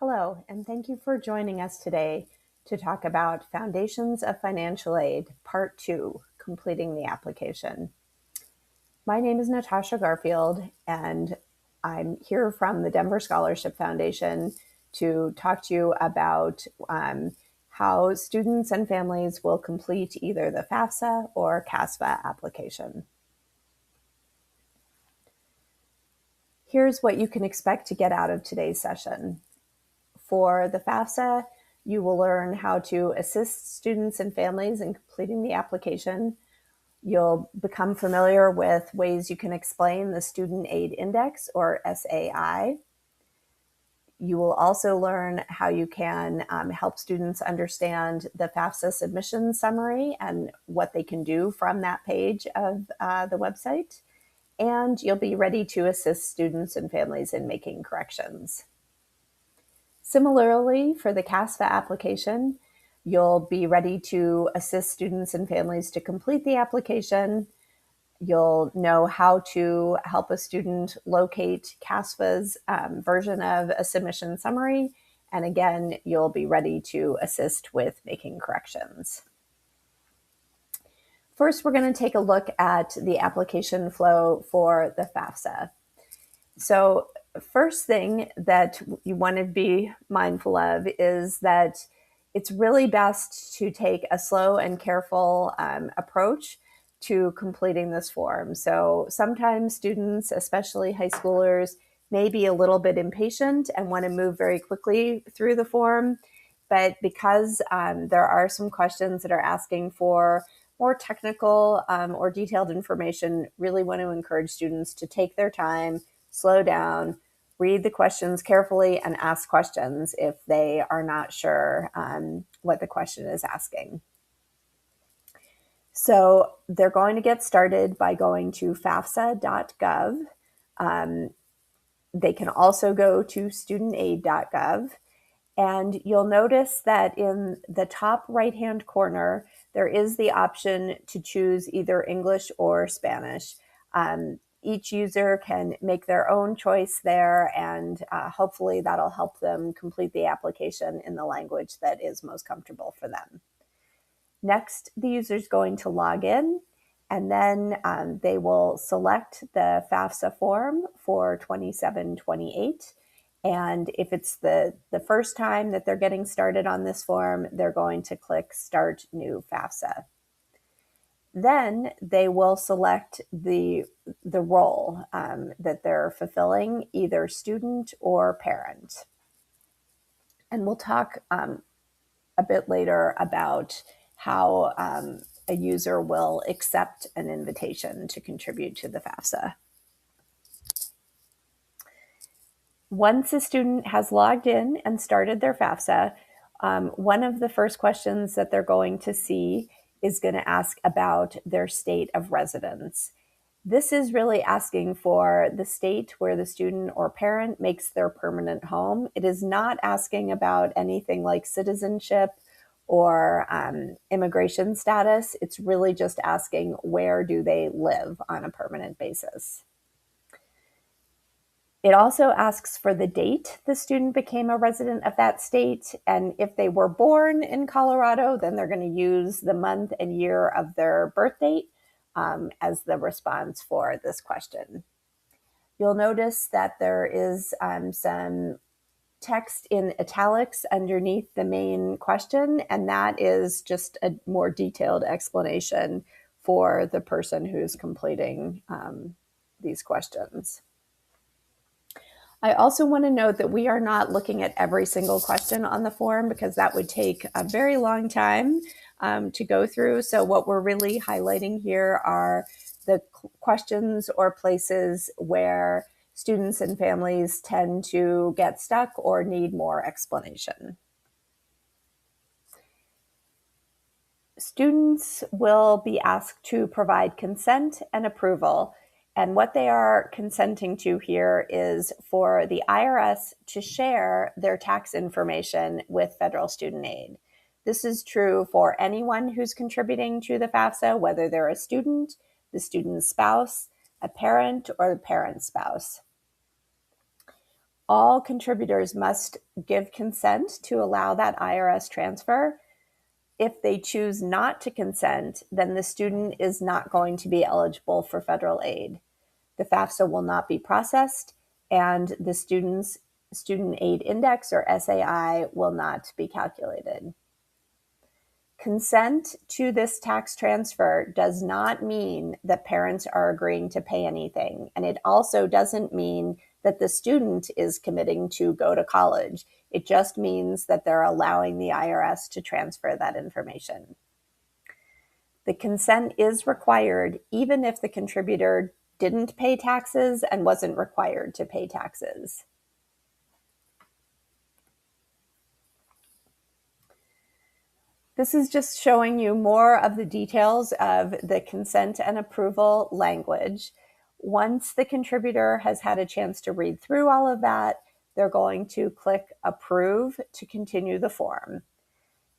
Hello, and thank you for joining us today to talk about Foundations of Financial Aid, Part 2, Completing the Application. My name is Natasha Garfield, and I'm here from the Denver Scholarship Foundation to talk to you about how students and families will complete either the FAFSA or CASFA application. Here's what you can expect to get out of today's session. For the FAFSA, you will learn how to assist students and families in completing the application. You'll become familiar with ways you can explain the Student Aid Index, or SAI. You will also learn how you can help students understand the FAFSA submission summary and what they can do from that page of the website. And you'll be ready to assist students and families in making corrections. Similarly, for the CASFA application, you'll be ready to assist students and families to complete the application. You'll know how to help a student locate CASFA's version of a submission summary. And again, you'll be ready to assist with making corrections. First, we're going to take a look at the application flow for the FAFSA. So first thing that you want to be mindful of is that it's really best to take a slow and careful approach to completing this form. So sometimes students, especially high schoolers, may be a little bit impatient and want to move very quickly through the form. But because there are some questions that are asking for more technical or detailed information, really want to encourage students to take their time, slow down, read the questions carefully, and ask questions if they are not sure what the question is asking. So they're going to get started by going to fafsa.gov. They can also go to studentaid.gov. And you'll notice that in the top right-hand corner, there is the option to choose either English or Spanish. Each user can make their own choice there, and hopefully that'll help them complete the application in the language that is most comfortable for them. Next, the user is going to log in, and then they will select the FAFSA form for 2728. And if it's the first time that they're getting started on this form, they're going to click Start New FAFSA. Then they will select the role that they're fulfilling, either student or parent. And we'll talk a bit later about how a user will accept an invitation to contribute to the FAFSA. Once a student has logged in and started their FAFSA, one of the first questions that they're going to see is going to ask about their state of residence. This is really asking for the state where the student or parent makes their permanent home. It is not asking about anything like citizenship or immigration status. It's really just asking where do they live on a permanent basis. It also asks for the date the student became a resident of that state. And if they were born in Colorado, then they're going to use the month and year of their birth date as the response for this question. You'll notice that there is some text in italics underneath the main question, and that is just a more detailed explanation for the person who's completing these questions. I also want to note that we are not looking at every single question on the form because that would take a very long time to go through. So what we're really highlighting here are the questions or places where students and families tend to get stuck or need more explanation. Students will be asked to provide consent and approval. And what they are consenting to here is for the IRS to share their tax information with federal student aid. This is true for anyone who's contributing to the FAFSA, whether they're a student, the student's spouse, a parent, or the parent's spouse. All contributors must give consent to allow that IRS transfer. If they choose not to consent, then the student is not going to be eligible for federal aid. The FAFSA will not be processed, and the student's student aid index, or SAI, will not be calculated. Consent to this tax transfer does not mean that parents are agreeing to pay anything, and it also doesn't mean that the student is committing to go to college. It just means that they're allowing the IRS to transfer that information. The consent is required even if the contributor didn't pay taxes and wasn't required to pay taxes. This is just showing you more of the details of the consent and approval language. Once the contributor has had a chance to read through all of that, they're going to click Approve to continue the form.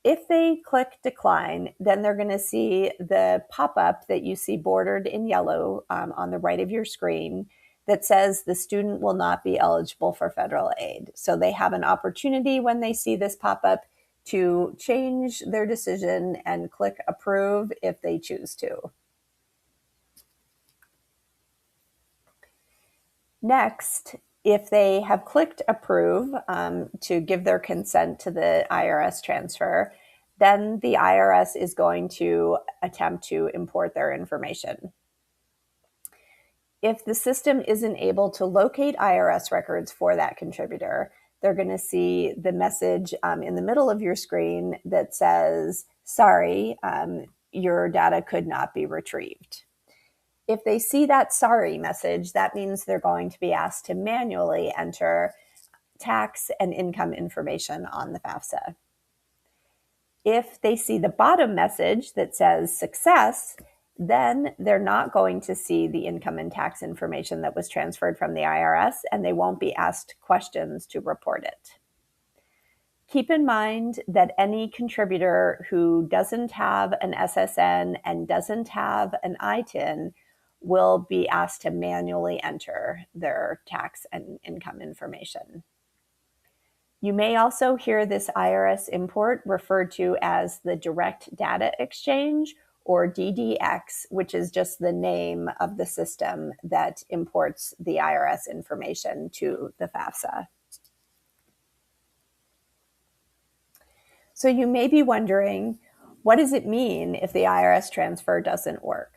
If they click Decline, then they're going to see the pop-up that you see bordered in yellow on the right of your screen that says the student will not be eligible for federal aid. So they have an opportunity when they see this pop-up to change their decision and click Approve if they choose to. Next, if they have clicked Approve to give their consent to the IRS transfer, then the IRS is going to attempt to import their information. If the system isn't able to locate IRS records for that contributor, they're going to see the message in the middle of your screen that says, sorry, your data could not be retrieved. If they see that sorry message, that means they're going to be asked to manually enter tax and income information on the FAFSA. If they see the bottom message that says success, then they're not going to see the income and tax information that was transferred from the IRS, and they won't be asked questions to report it. Keep in mind that any contributor who doesn't have an SSN and doesn't have an ITIN will be asked to manually enter their tax and income information. You may also hear this IRS import referred to as the Direct Data Exchange, or DDX, which is just the name of the system that imports the IRS information to the FAFSA. So you may be wondering, what does it mean if the IRS transfer doesn't work?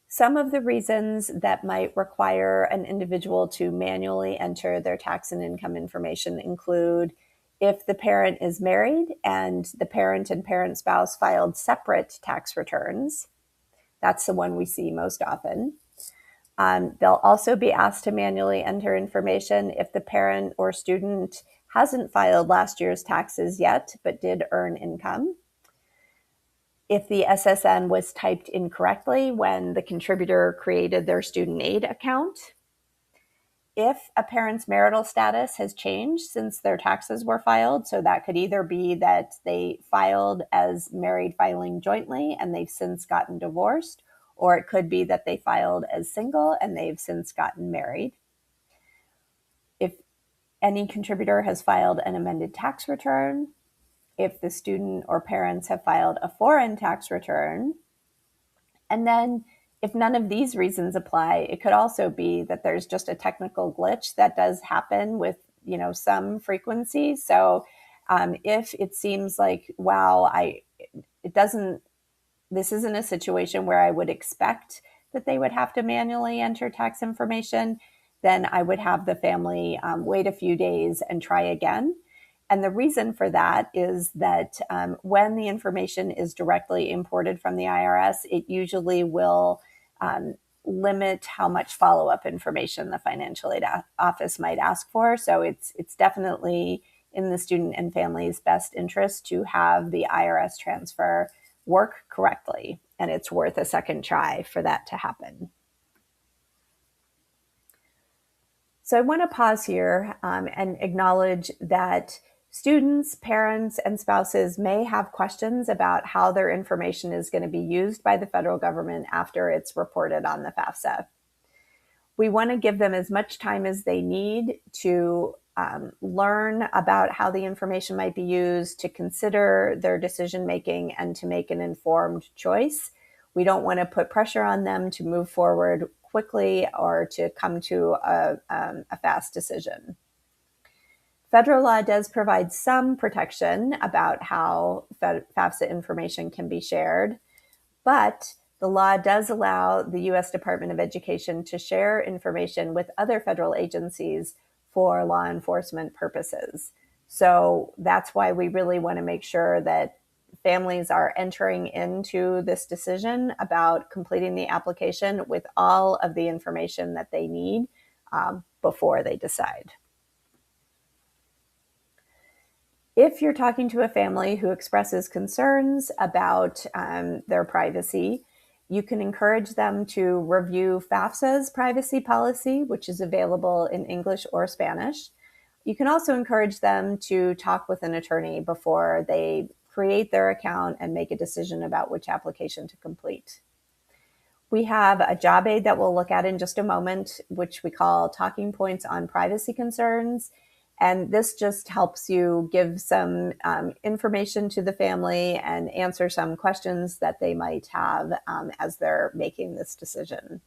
Some of the reasons that might require an individual to manually enter their tax and income information include if the parent is married and the parent and parent spouse filed separate tax returns. That's the one we see most often. They'll also be asked to manually enter information if the parent or student hasn't filed last year's taxes yet, but did earn income. If the SSN was typed incorrectly when the contributor created their student aid account. If a parent's marital status has changed since their taxes were filed, so that could either be that they filed as married filing jointly and they've since gotten divorced, or it could be that they filed as single and they've since gotten married. If any contributor has filed an amended tax return, if the student or parents have filed a foreign tax return, and then if none of these reasons apply, it could also be that there's just a technical glitch that does happen with, some frequency. So if it seems like, wow, this isn't a situation where I would expect that they would have to manually enter tax information, then I would have the family wait a few days and try again. And the reason for that is that when the information is directly imported from the IRS, it usually will limit how much follow-up information the financial aid office might ask for. So it's definitely in the student and family's best interest to have the IRS transfer work correctly, and it's worth a second try for that to happen. So I want to pause here and acknowledge that students, parents, and spouses may have questions about how their information is going to be used by the federal government after it's reported on the FAFSA. We want to give them as much time as they need to learn about how the information might be used, to consider their decision making, and to make an informed choice. We don't want to put pressure on them to move forward quickly or to come to a fast decision. Federal law does provide some protection about how FAFSA information can be shared, but the law does allow the U.S. Department of Education to share information with other federal agencies for law enforcement purposes. So that's why we really want to make sure that families are entering into this decision about completing the application with all of the information that they need before they decide. If you're talking to a family who expresses concerns about their privacy, you can encourage them to review FAFSA's privacy policy, which is available in English or Spanish. You can also encourage them to talk with an attorney before they create their account and make a decision about which application to complete. We have a job aid that we'll look at in just a moment, which we call Talking Points on Privacy Concerns. And this just helps you give some information to the family and answer some questions that they might have as they're making this decision.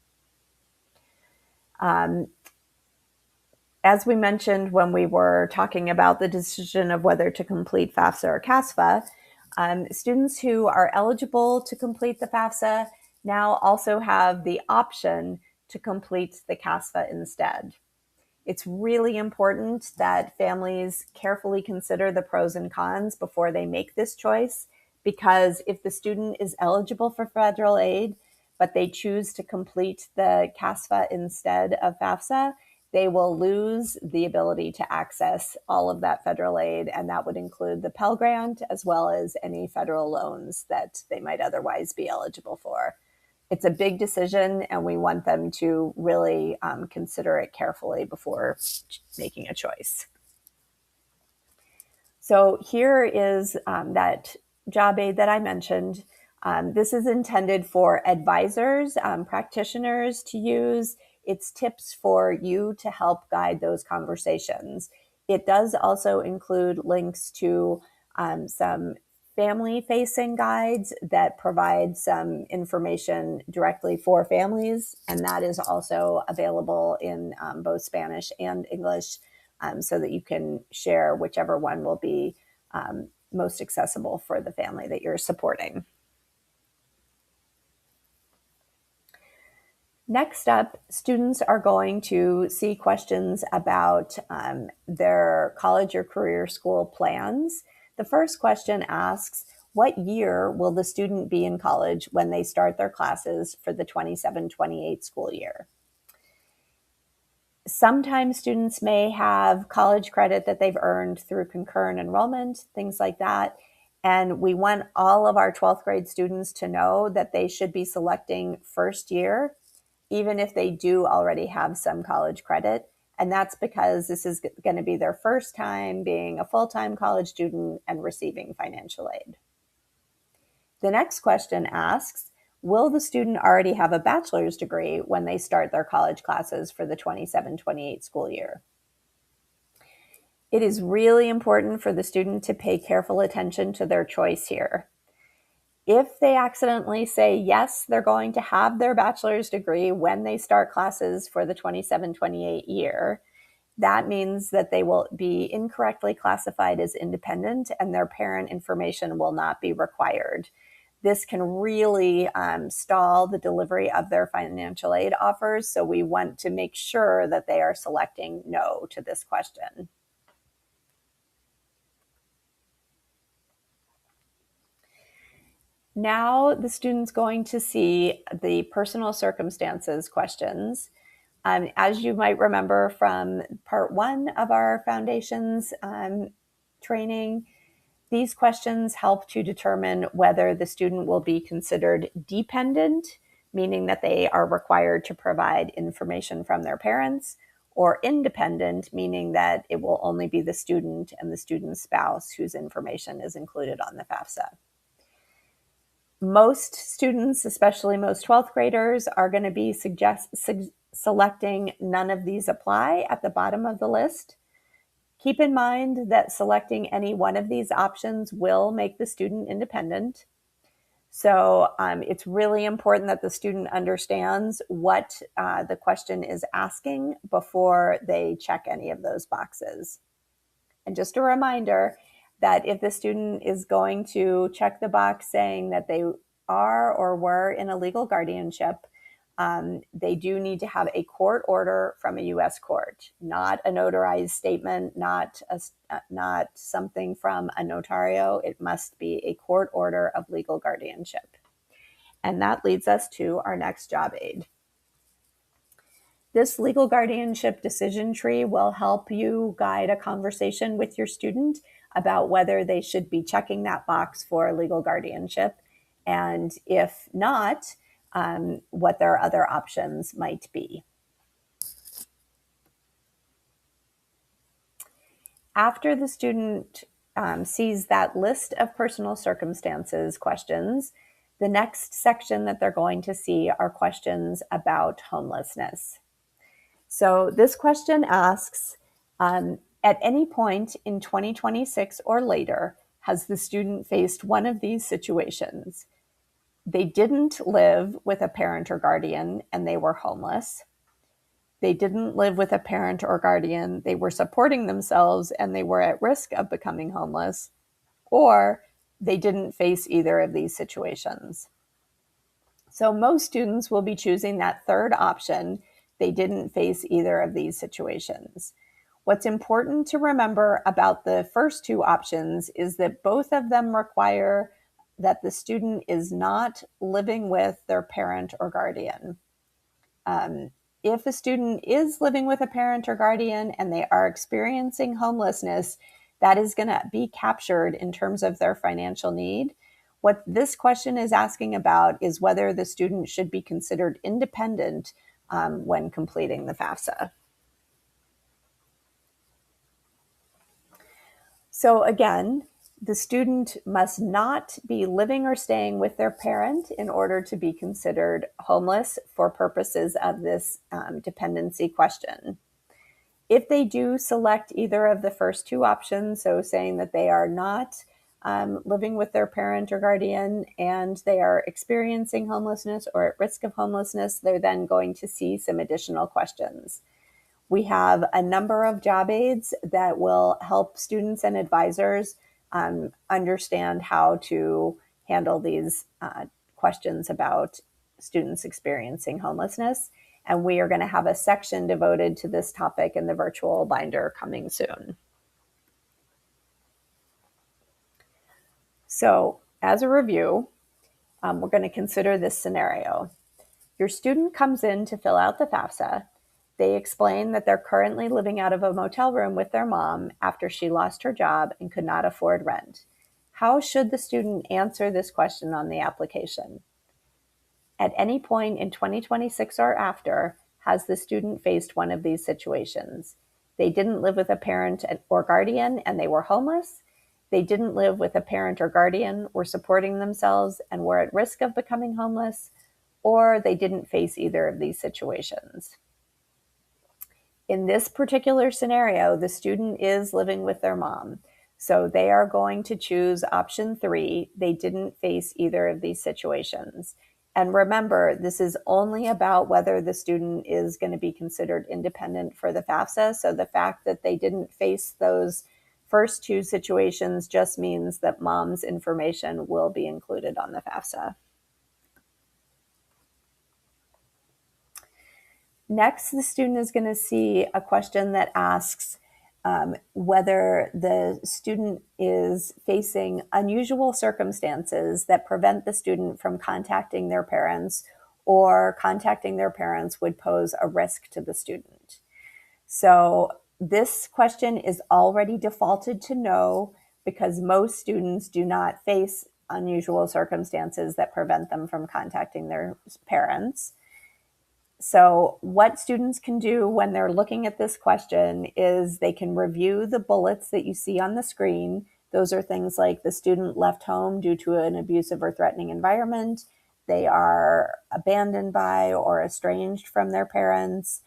As we mentioned when we were talking about the decision of whether to complete FAFSA or CASFA, students who are eligible to complete the FAFSA now also have the option to complete the CASFA instead. It's really important that families carefully consider the pros and cons before they make this choice, because if the student is eligible for federal aid, but they choose to complete the CASFA instead of FAFSA, they will lose the ability to access all of that federal aid, and that would include the Pell Grant as well as any federal loans that they might otherwise be eligible for. It's a big decision, and we want them to really consider it carefully before making a choice. So here is that job aid that I mentioned. This is intended for advisors, practitioners to use. It's tips for you to help guide those conversations. It does also include links to some family-facing guides that provide some information directly for families, and that is also available in both Spanish and English, so that you can share whichever one will be most accessible for the family that you're supporting. Next up, students are going to see questions about their college or career school plans. The first question asks, what year will the student be in college when they start their classes for the 27-28 school year? Sometimes students may have college credit that they've earned through concurrent enrollment, things like that. And we want all of our 12th grade students to know that they should be selecting first year, even if they do already have some college credit. And that's because this is going to be their first time being a full-time college student and receiving financial aid. The next question asks, will the student already have a bachelor's degree when they start their college classes for the 27-28 school year? It is really important for the student to pay careful attention to their choice here. If they accidentally say, yes, they're going to have their bachelor's degree when they start classes for the 27-28 year, that means that they will be incorrectly classified as independent and their parent information will not be required. This can really stall the delivery of their financial aid offers, so we want to make sure that they are selecting no to this question. Now the student's going to see the personal circumstances questions. As you might remember from part 1 of our foundations training, these questions help to determine whether the student will be considered dependent, meaning that they are required to provide information from their parents, or independent, meaning that it will only be the student and the student's spouse whose information is included on the FAFSA. Most students, especially most 12th graders, are going to be selecting none of these apply at the bottom of the list. Keep in mind that selecting any one of these options will make the student independent. So it's really important that the student understands what the question is asking before they check any of those boxes. And just a reminder that if the student is going to check the box saying that they are or were in a legal guardianship, they do need to have a court order from a U.S. court, not a notarized statement, not something from a notario. It must be a court order of legal guardianship. And that leads us to our next job aid. This legal guardianship decision tree will help you guide a conversation with your student about whether they should be checking that box for legal guardianship, and if not, what their other options might be. After the student sees that list of personal circumstances questions, the next section that they're going to see are questions about homelessness. So this question asks, at any point in 2026 or later, has the student faced one of these situations? They didn't live with a parent or guardian and they were homeless. They didn't live with a parent or guardian, they were supporting themselves and they were at risk of becoming homeless. Or they didn't face either of these situations. So most students will be choosing that third option. They didn't face either of these situations. What's important to remember about the first two options is that both of them require that the student is not living with their parent or guardian. If a student is living with a parent or guardian and they are experiencing homelessness, that is going to be captured in terms of their financial need. What this question is asking about is whether the student should be considered independent when completing the FAFSA. So again, the student must not be living or staying with their parent in order to be considered homeless for purposes of this dependency question. If they do select either of the first two options, so saying that they are not living with their parent or guardian and they are experiencing homelessness or at risk of homelessness, they're then going to see some additional questions. We have a number of job aids that will help students and advisors understand how to handle these questions about students experiencing homelessness. And we are going to have a section devoted to this topic in the virtual binder coming soon. So as a review, we're going to consider this scenario. Your student comes in to fill out the FAFSA. They explain that they're currently living out of a motel room with their mom after she lost her job and could not afford rent. How should the student answer this question on the application? At any point in 2026 or after, has the student faced one of these situations? They didn't live with a parent or guardian and they were homeless. They didn't live with a parent or guardian, were supporting themselves and were at risk of becoming homeless, or they didn't face either of these situations. In this particular scenario, the student is living with their mom. So they are going to choose option 3. They didn't face either of these situations. And remember, this is only about whether the student is going to be considered independent for the FAFSA. So the fact that they didn't face those first two situations just means that mom's information will be included on the FAFSA. Next, the student is going to see a question that asks whether the student is facing unusual circumstances that prevent the student from contacting their parents, or contacting their parents would pose a risk to the student. So this question is already defaulted to no, because most students do not face unusual circumstances that prevent them from contacting their parents. So what students can do when they're looking at this question is they can review the bullets that you see on the screen. Those are things like the student left home due to an abusive or threatening environment. They are abandoned by or estranged from their parents.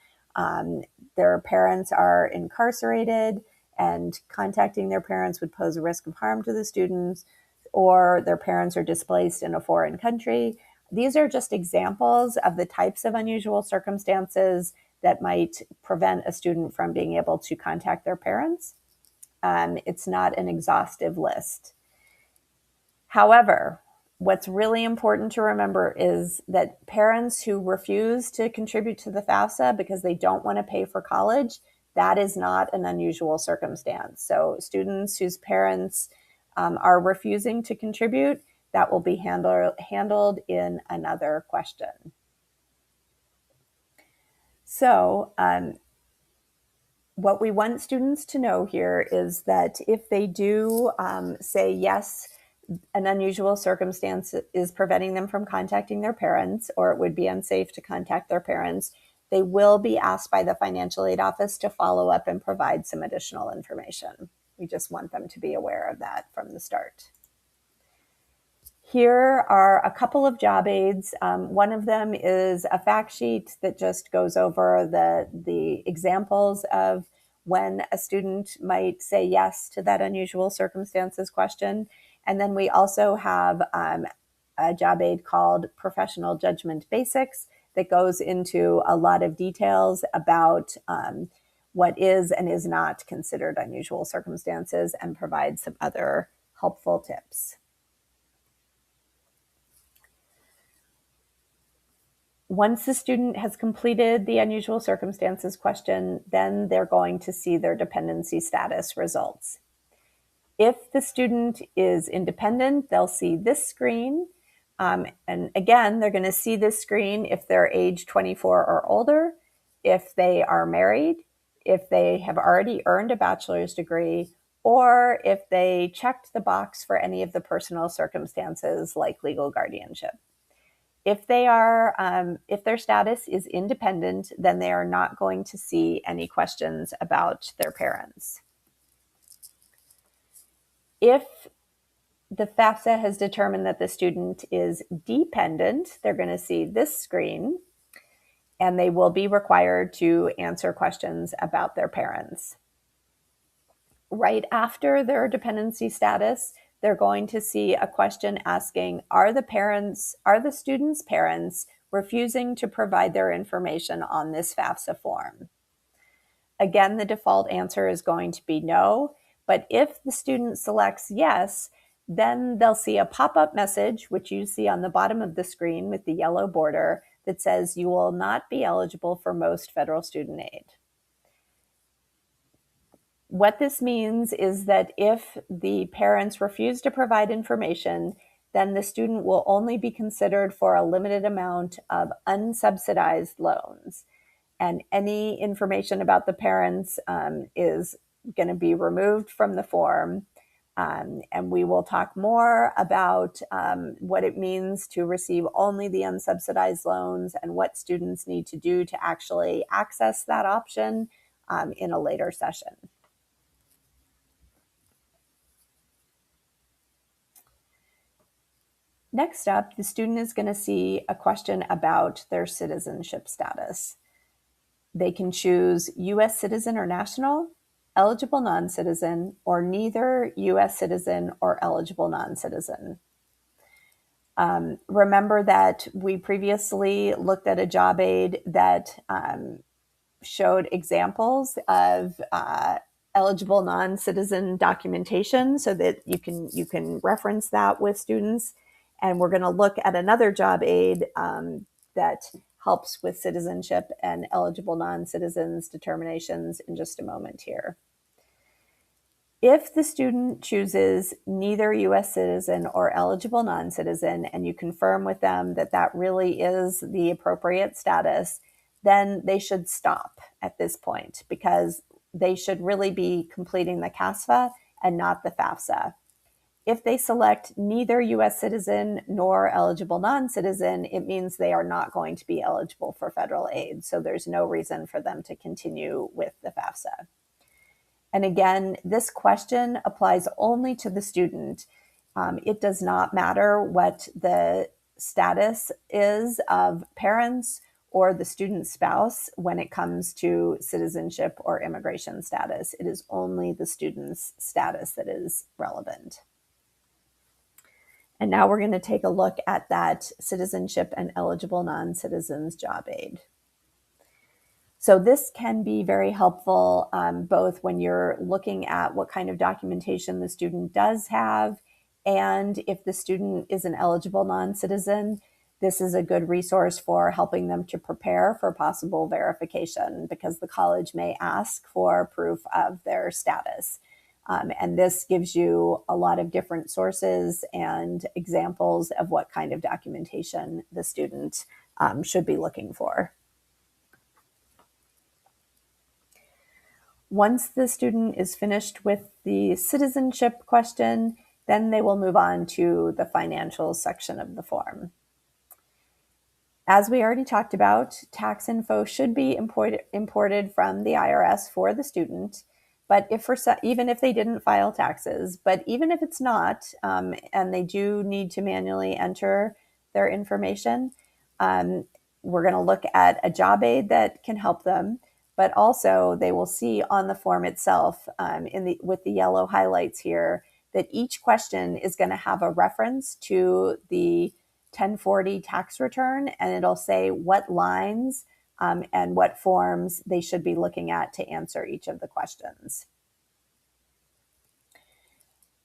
Their parents are incarcerated, and contacting their parents would pose a risk of harm to the students, or their parents are displaced in a foreign country. These are just examples of the types of unusual circumstances that might prevent a student from being able to contact their parents. It's not an exhaustive list. However, what's really important to remember is that parents who refuse to contribute to the FAFSA because they don't want to pay for college, that is not an unusual circumstance. So students whose parents are refusing to contribute, that will be handled in another question. So what we want students to know here is that if they do say yes, an unusual circumstance is preventing them from contacting their parents, or it would be unsafe to contact their parents, they will be asked by the financial aid office to follow up and provide some additional information. We just want them to be aware of that from the start. Here are a couple of job aids. One of them is a fact sheet that just goes over the examples of when a student might say yes to that unusual circumstances question. And then we also have a job aid called Professional Judgment Basics that goes into a lot of details about what is and is not considered unusual circumstances and provides some other helpful tips. Once the student has completed the unusual circumstances question, then they're going to see their dependency status results. If the student is independent, they'll see this screen. And again, they're going to see this screen if they're age 24 or older, if they are married, if they have already earned a bachelor's degree, or if they checked the box for any of the personal circumstances like legal guardianship. If their status is independent, then they are not going to see any questions about their parents. If the FAFSA has determined that the student is dependent, they're going to see this screen, and they will be required to answer questions about their parents. Right after their dependency status, they're going to see a question asking, are the student's parents refusing to provide their information on this FAFSA form? Again, the default answer is going to be no, but if the student selects yes, then they'll see a pop-up message, which you see on the bottom of the screen with the yellow border, that says you will not be eligible for most federal student aid. What this means is that if the parents refuse to provide information, then the student will only be considered for a limited amount of unsubsidized loans. And any information about the parents is going to be removed from the form. And we will talk more about what it means to receive only the unsubsidized loans and what students need to do to actually access that option in a later session. Next up, the student is going to see a question about their citizenship status. They can choose U.S. citizen or national, eligible non-citizen, or neither U.S. citizen or eligible non-citizen. Remember that we previously looked at a job aid that showed examples of eligible non-citizen documentation so that you can reference that with students. And we're going to look at another job aid that helps with citizenship and eligible non-citizens determinations in just a moment here. If the student chooses neither U.S. citizen or eligible non-citizen, and you confirm with them that that really is the appropriate status, then they should stop at this point because they should really be completing the CASFA and not the FAFSA. If they select neither U.S. citizen nor eligible non-citizen, it means they are not going to be eligible for federal aid. So there's no reason for them to continue with the FAFSA. And again, this question applies only to the student. It does not matter what the status is of parents or the student's spouse when it comes to citizenship or immigration status. It is only the student's status that is relevant. And now we're going to take a look at that citizenship and eligible non-citizens job aid. So this can be very helpful both when you're looking at what kind of documentation the student does have, and if the student is an eligible non-citizen, this is a good resource for helping them to prepare for possible verification, because the college may ask for proof of their status. And this gives you a lot of different sources and examples of what kind of documentation the student should be looking for. Once the student is finished with the citizenship question, then they will move on to the financial section of the form. As we already talked about, tax info should be imported from the IRS for the student, but even if they didn't file taxes, but even if it's not, and they do need to manually enter their information, we're going to look at a job aid that can help them. But also they will see on the form itself with the yellow highlights here that each question is going to have a reference to the 1040 tax return, and it'll say what lines and what forms they should be looking at to answer each of the questions.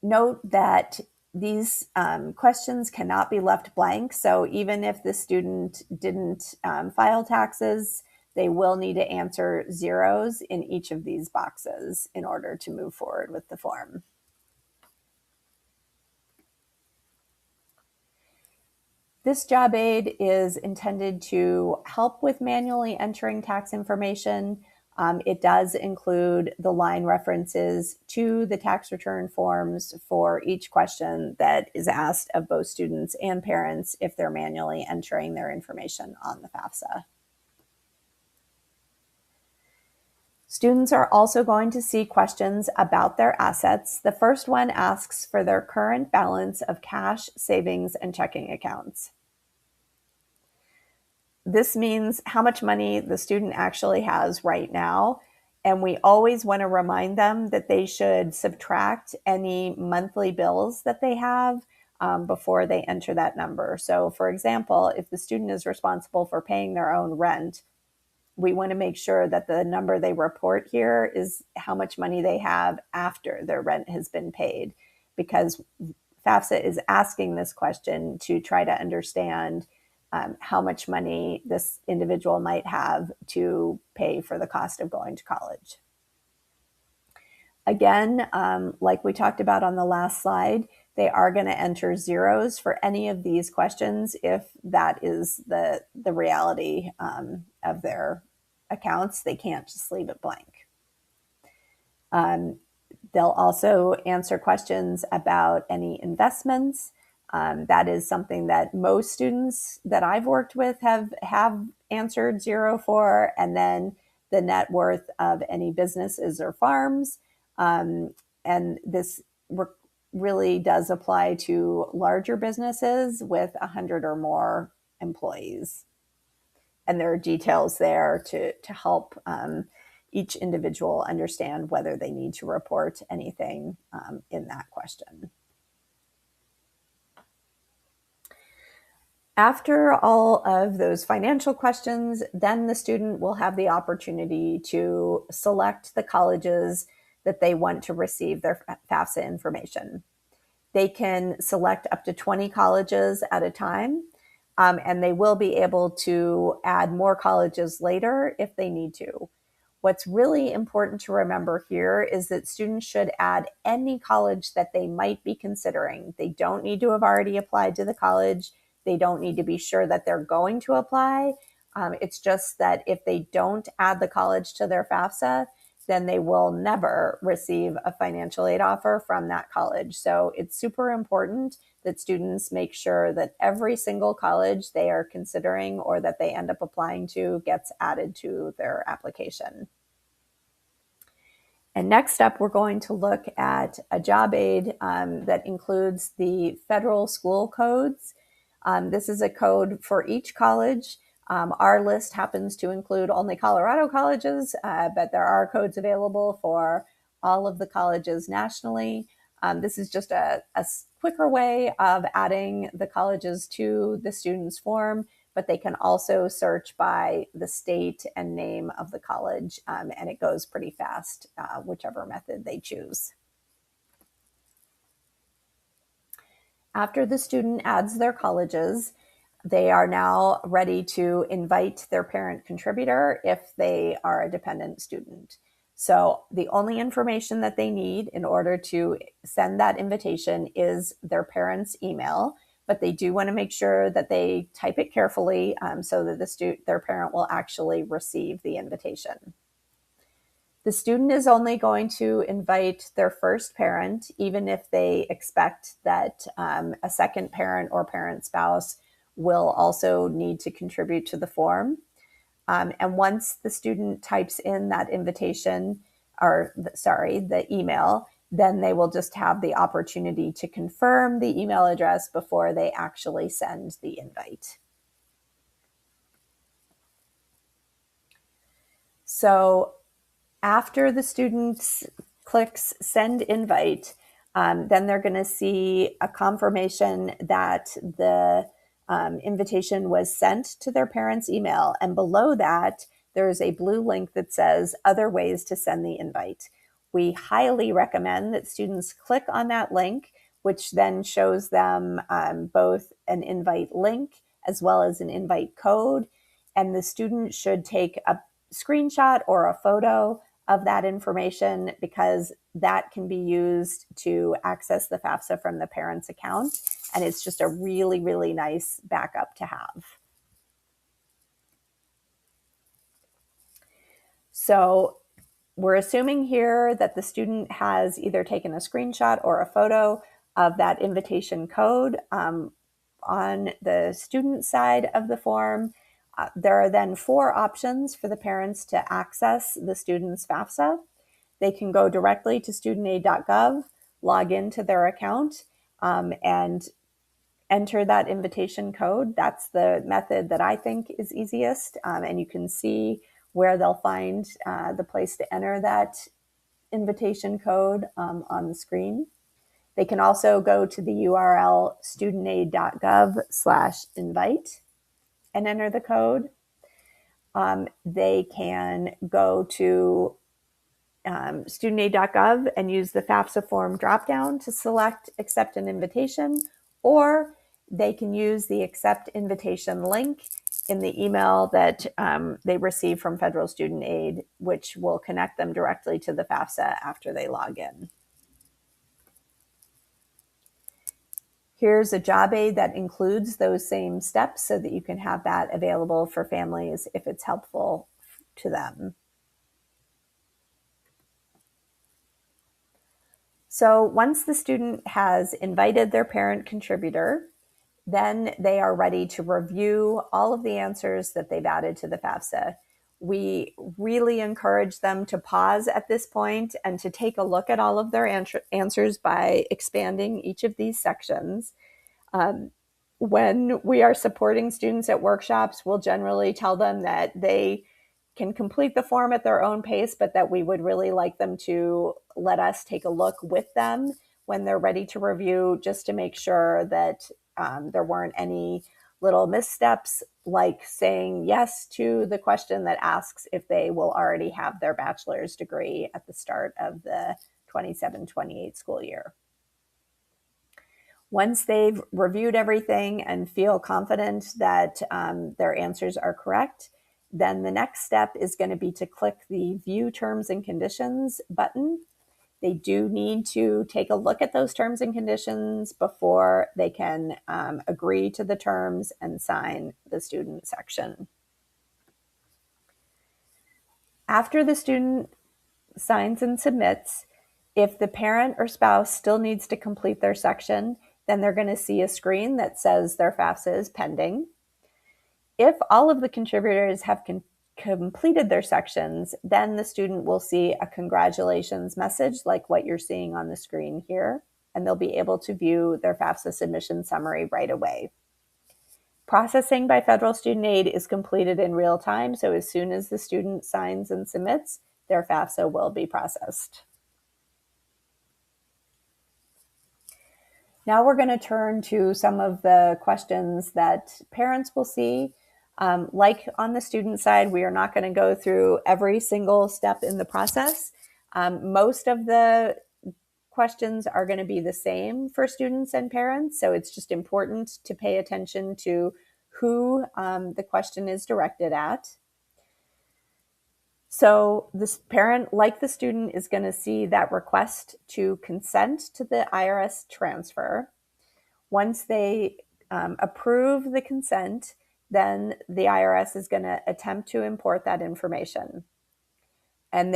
Note that these questions cannot be left blank. So even if the student didn't file taxes, they will need to answer zeros in each of these boxes in order to move forward with the form. This job aid is intended to help with manually entering tax information. It does include the line references to the tax return forms for each question that is asked of both students and parents if they're manually entering their information on the FAFSA. Students are also going to see questions about their assets. The first one asks for their current balance of cash, savings, and checking accounts. This means how much money the student actually has right now. And we always want to remind them that they should subtract any monthly bills that they have before they enter that number. So for example, if the student is responsible for paying their own rent, we want to make sure that the number they report here is how much money they have after their rent has been paid, because FAFSA is asking this question to try to understand how much money this individual might have to pay for the cost of going to college. Again, like we talked about on the last slide, they are going to enter zeros for any of these questions if that is the reality of their accounts. They can't just leave it blank. They'll also answer questions about any investments. That is something that most students that I've worked with have answered zero for, and then the net worth of any businesses or farms. And this really does apply to larger businesses with 100 or more employees. And there are details there to help each individual understand whether they need to report anything in that question. After all of those financial questions, then the student will have the opportunity to select the colleges that they want to receive their FAFSA information. They can select up to 20 colleges at a time, and they will be able to add more colleges later if they need to. What's really important to remember here is that students should add any college that they might be considering. They don't need to have already applied to the college. They don't need to be sure that they're going to apply. It's just that if they don't add the college to their FAFSA, then they will never receive a financial aid offer from that college. So it's super important that students make sure that every single college they are considering or that they end up applying to gets added to their application. And next up, we're going to look at a job aid that includes the federal school codes. This is a code for each college. Our list happens to include only Colorado colleges, but there are codes available for all of the colleges nationally. This is just a quicker way of adding the colleges to the student's form, but they can also search by the state and name of the college, and it goes pretty fast, whichever method they choose. After the student adds their colleges, they are now ready to invite their parent contributor if they are a dependent student. So the only information that they need in order to send that invitation is their parent's email, but they do want to make sure that they type it carefully so that their parent will actually receive the invitation. The student is only going to invite their first parent, even if they expect that a second parent or parent spouse will also need to contribute to the form. And once the student types in that invitation, the email, then they will just have the opportunity to confirm the email address before they actually send the invite. So after the student clicks send invite, then they're going to see a confirmation that the invitation was sent to their parents' email. And below that, there's a blue link that says other ways to send the invite. We highly recommend that students click on that link, which then shows them both an invite link as well as an invite code. And the student should take a screenshot or a photo of that information, because that can be used to access the FAFSA from the parent's account. And it's just a really, really nice backup to have. So we're assuming here that the student has either taken a screenshot or a photo of that invitation code on the student side of the form. There are then 4 options for the parents to access the student's FAFSA. They can go directly to studentaid.gov, log into their account, and enter that invitation code. That's the method that I think is easiest, and you can see where they'll find the place to enter that invitation code on the screen. They can also go to the URL studentaid.gov/invite and enter the code. They can go to studentaid.gov and use the FAFSA form dropdown to select accept an invitation, or they can use the accept invitation link in the email that they receive from Federal Student Aid, which will connect them directly to the FAFSA after they log in. Here's a job aid that includes those same steps so that you can have that available for families if it's helpful to them. So once the student has invited their parent contributor, then they are ready to review all of the answers that they've added to the FAFSA. We really encourage them to pause at this point and to take a look at all of their answers by expanding each of these sections. When we are supporting students at workshops, we'll generally tell them that they can complete the form at their own pace, but that we would really like them to let us take a look with them when they're ready to review, just to make sure that there weren't any little missteps, like saying yes to the question that asks if they will already have their bachelor's degree at the start of the 27-28 school year. Once they've reviewed everything and feel confident that their answers are correct, then the next step is going to be to click the View Terms and Conditions button. They do need to take a look at those terms and conditions before they can agree to the terms and sign the student section. After the student signs and submits, if the parent or spouse still needs to complete their section, then they're going to see a screen that says their FAFSA is pending. If all of the contributors have completed their sections, then the student will see a congratulations message like what you're seeing on the screen here, and they'll be able to view their FAFSA submission summary right away. Processing by federal student aid is completed in real time, so as soon as the student signs and submits, their FAFSA will be processed. Now we're going to turn to some of the questions that parents will see. Like on the student side, we are not going to go through every single step in the process. Most of the questions are going to be the same for students and parents, so it's just important to pay attention to who the question is directed at. So this parent, like the student, is going to see that request to consent to the IRS transfer. Once they approve the consent, then the IRS is going to attempt to import that information. And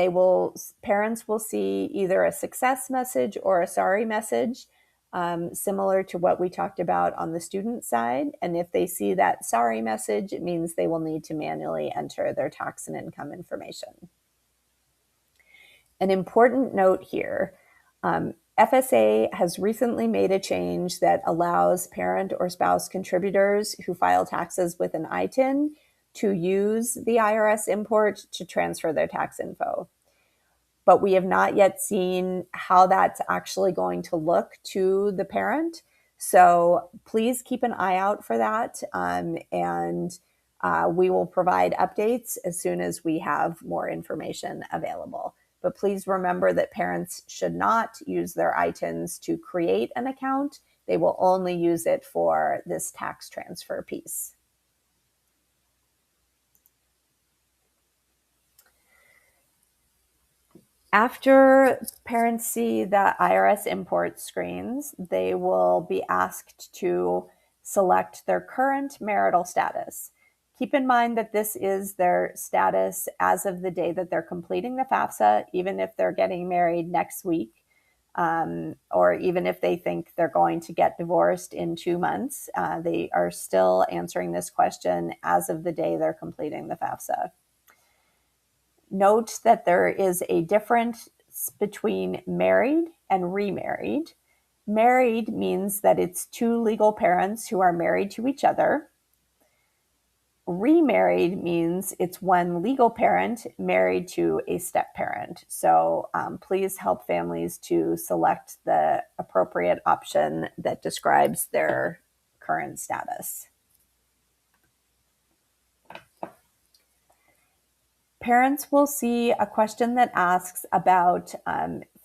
parents will see either a success message or a sorry message, similar to what we talked about on the student side. And if they see that sorry message, it means they will need to manually enter their tax and income information. An important note here, FSA has recently made a change that allows parent or spouse contributors who file taxes with an ITIN to use the IRS import to transfer their tax info. But we have not yet seen how that's actually going to look to the parent. So please keep an eye out for that. And we will provide updates as soon as we have more information available. But please remember that parents should not use their ITINs to create an account. They will only use it for this tax transfer piece. After parents see the IRS import screens, they will be asked to select their current marital status. Keep in mind that this is their status as of the day that they're completing the FAFSA, even if they're getting married next week, or even if they think they're going to get divorced in 2 months. They are still answering this question as of the day they're completing the FAFSA. Note that there is a difference between married and remarried. Married means that it's two legal parents who are married to each other. Remarried means it's one legal parent married to a step parent. So please help families to select the appropriate option that describes their current status. Parents will see a question that asks about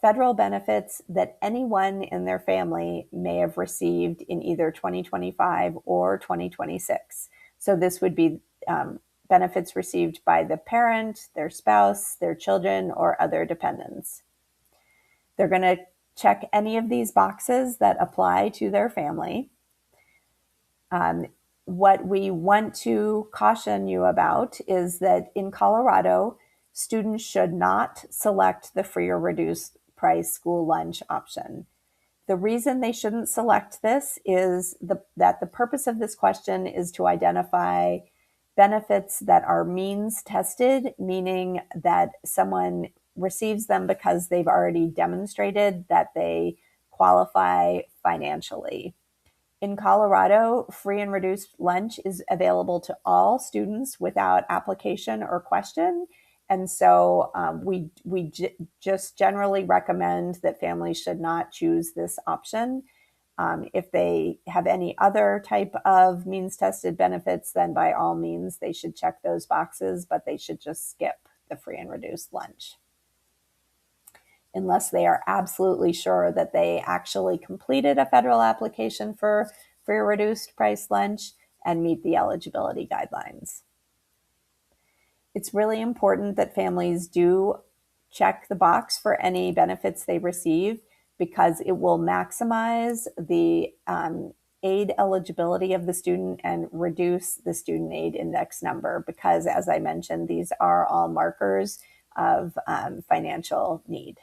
federal benefits that anyone in their family may have received in either 2025 or 2026. So this would be benefits received by the parent, their spouse, their children, or other dependents. They're going to check any of these boxes that apply to their family. What we want to caution you about is that in Colorado, students should not select the free or reduced price school lunch option. The reason they shouldn't select this is that the purpose of this question is to identify benefits that are means tested, meaning that someone receives them because they've already demonstrated that they qualify financially. In Colorado, free and reduced lunch is available to all students without application or question. And so we just generally recommend that families should not choose this option. If they have any other type of means tested benefits, then by all means, they should check those boxes, but they should just skip the free and reduced lunch, unless they are absolutely sure that they actually completed a federal application for free or reduced price lunch and meet the eligibility guidelines. It's really important that families do check the box for any benefits they receive, because it will maximize the aid eligibility of the student and reduce the student aid index number, because, as I mentioned, these are all markers of financial need.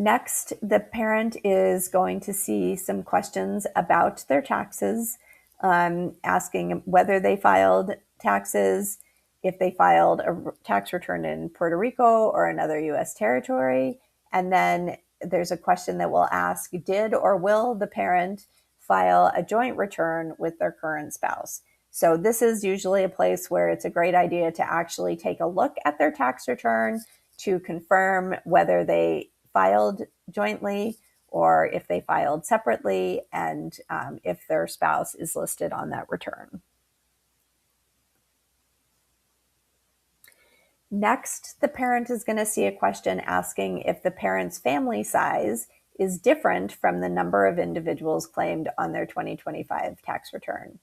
Next, the parent is going to see some questions about their taxes, asking whether they filed taxes, if they filed a tax return in Puerto Rico or another U.S. territory, and then there's a question that will ask, did or will the parent file a joint return with their current spouse? So this is usually a place where it's a great idea to actually take a look at their tax return to confirm whether they filed jointly or if they filed separately, and if their spouse is listed on that return. Next, the parent is going to see a question asking if the parent's family size is different from the number of individuals claimed on their 2025 tax return.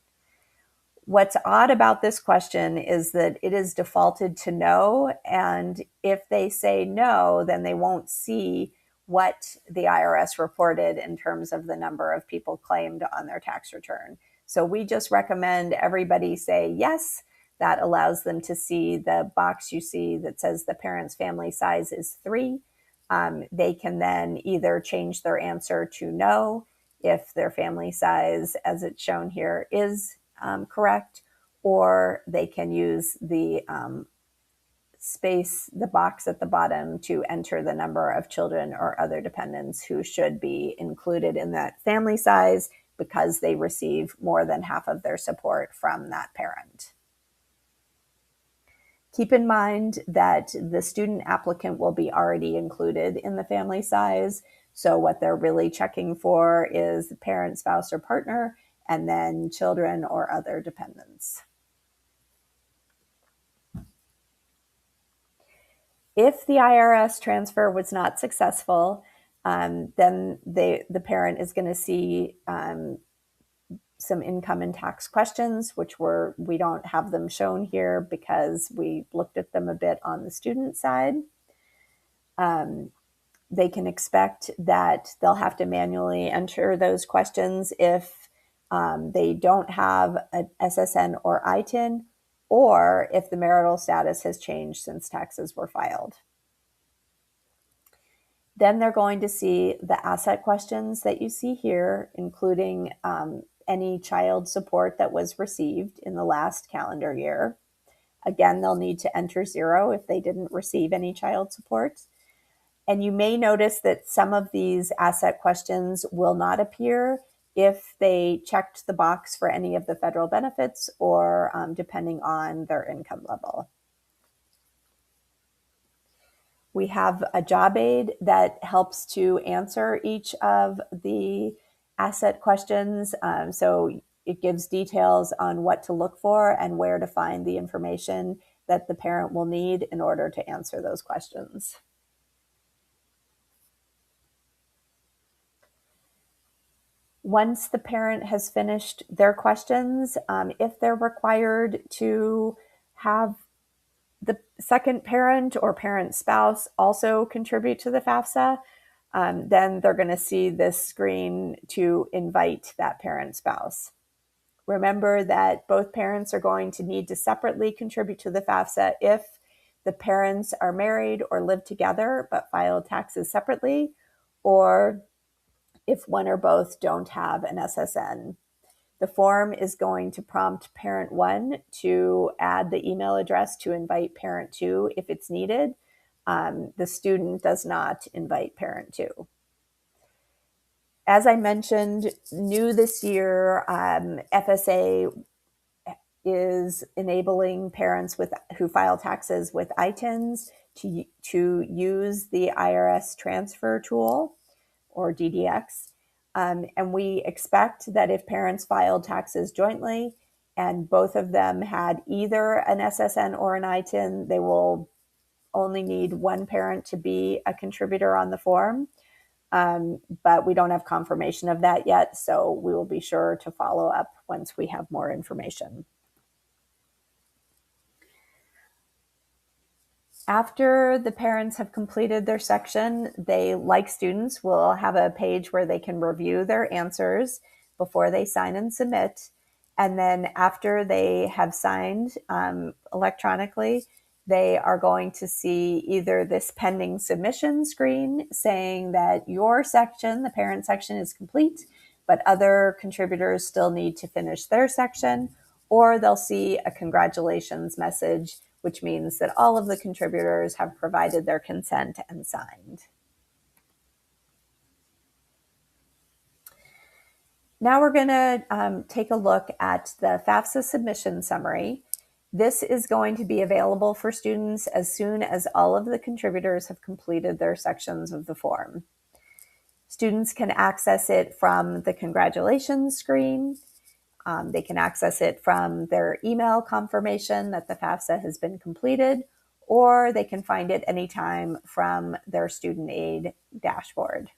What's odd about this question is that it is defaulted to no, and if they say no, then they won't see what the IRS reported in terms of the number of people claimed on their tax return. So we just recommend everybody say yes. That allows them to see the box you see that says the parent's family size is 3. They can then either change their answer to no if their family size, as it's shown here, is correct, or they can use the space, the box at the bottom, to enter the number of children or other dependents who should be included in that family size because they receive more than half of their support from that parent. Keep in mind that the student applicant will be already included in the family size. So what they're really checking for is the parent, spouse, or partner, and then children or other dependents. If the IRS transfer was not successful, then the parent is going to see some income and tax questions, which we don't have them shown here because we looked at them a bit on the student side. They can expect that they'll have to manually enter those questions if they don't have an SSN or ITIN, or if the marital status has changed since taxes were filed. Then they're going to see the asset questions that you see here, including any child support that was received in the last calendar year. Again, they'll need to enter 0 if they didn't receive any child support. And you may notice that some of these asset questions will not appear if they checked the box for any of the federal benefits or depending on their income level. We have a job aid that helps to answer each of the asset questions. So it gives details on what to look for and where to find the information that the parent will need in order to answer those questions. Once the parent has finished their questions, if they're required to have the second parent or parent spouse also contribute to the FAFSA, then they're going to see this screen to invite that parent spouse. Remember that both parents are going to need to separately contribute to the FAFSA if the parents are married or live together but file taxes separately, or if one or both don't have an SSN. The form is going to prompt parent 1 to add the email address to invite parent 2 if it's needed. The student does not invite parent 2. As I mentioned, new this year, FSA is enabling parents who file taxes with ITINs to use the IRS transfer tool, or DDX. And we expect that if parents filed taxes jointly and both of them had either an SSN or an ITIN, they will only need one parent to be a contributor on the form. But we don't have confirmation of that yet, so we will be sure to follow up once we have more information. After the parents have completed their section, they, like students, will have a page where they can review their answers before they sign and submit. And then after they have signed electronically, they are going to see either this pending submission screen saying that your section, the parent section, is complete, but other contributors still need to finish their section, or they'll see a congratulations message, which means that all of the contributors have provided their consent and signed. Now we're going to take a look at the FAFSA submission summary. This is going to be available for students as soon as all of the contributors have completed their sections of the form. Students can access it from the congratulations screen. They can access it from their email confirmation that the FAFSA has been completed, or they can find it anytime from their student aid dashboard.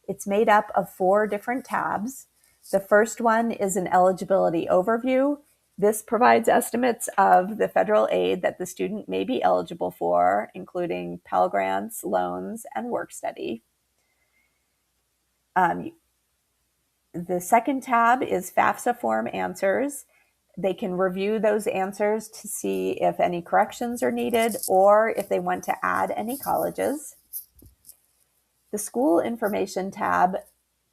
It's made up of 4 different tabs. The first one is an eligibility overview. This provides estimates of the federal aid that the student may be eligible for, including Pell Grants, loans, and work study. The second tab is FAFSA form answers. They can review those answers to see if any corrections are needed or if they want to add any colleges. The school information tab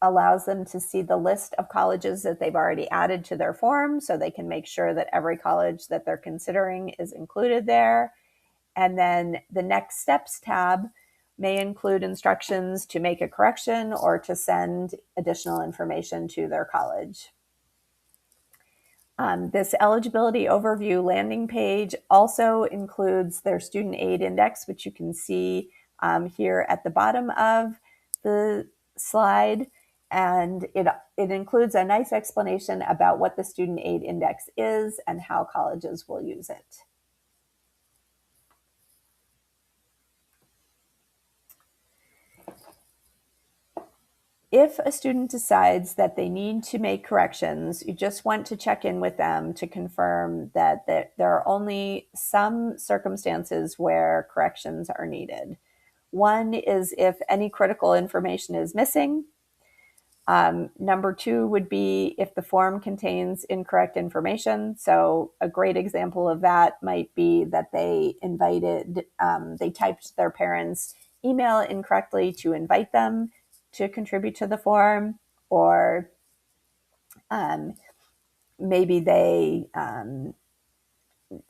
allows them to see the list of colleges that they've already added to their form, so they can make sure that every college that they're considering is included there. And then the next steps tab may include instructions to make a correction or to send additional information to their college. This eligibility overview landing page also includes their student aid index, which you can see here at the bottom of the slide. And it includes a nice explanation about what the student aid index is and how colleges will use it. If a student decides that they need to make corrections, you just want to check in with them to confirm that there are only some circumstances where corrections are needed. One is if any critical information is missing. Number 2 would be if the form contains incorrect information. So a great example of that might be that they typed their parents' email incorrectly to invite them to contribute to the form, or maybe they